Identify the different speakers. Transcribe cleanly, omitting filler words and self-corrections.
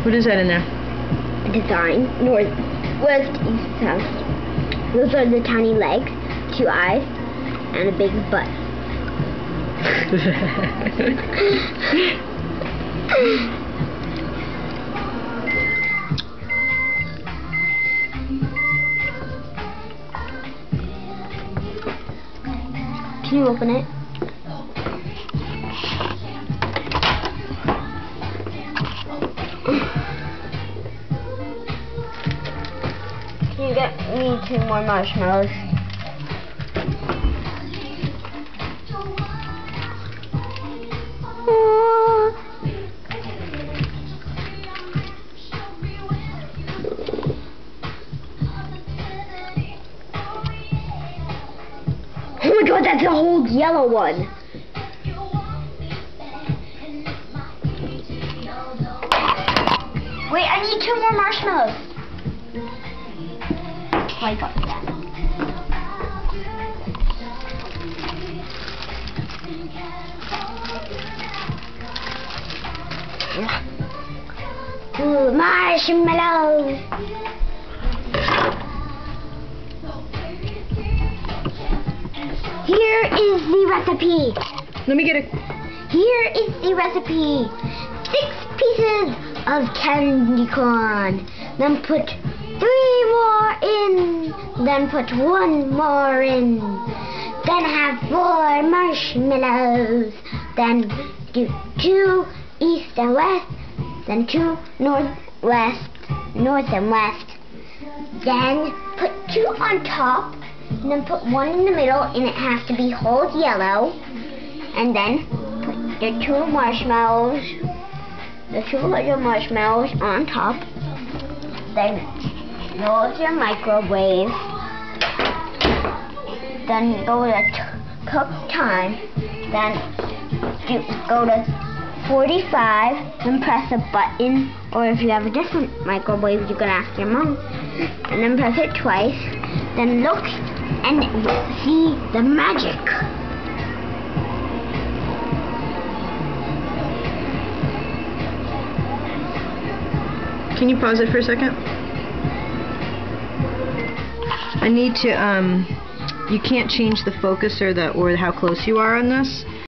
Speaker 1: What is that in there?
Speaker 2: Design, north, west, east, south. Those are the tiny legs, 2 eyes, and a big butt. Can you open it? Can you get me 2 more marshmallows? Oh my god, that's a whole yellow one. Wait, I need 2 more marshmallows. I got that. Ooh, marshmallows. Here is the recipe.
Speaker 1: Let me get it.
Speaker 2: Here is the recipe. 6 pieces of candy corn. Then put 3 more in. Then put 1 more in. Then have 4 marshmallows. Then do 2 east and west. Then 2 north and west. Then put 2 on top. And then put 1 in the middle, and it has to be whole yellow. And then put the 2 marshmallows, the 2 little marshmallows on top. Then close your microwave. Then go to cook time. Then go to 45. Then press a button, or if you have a different microwave, you can ask your mom. And then press it twice. Then look and see the magic.
Speaker 1: Can you pause it for a second? I need to, you can't change the focus or how close you are on this.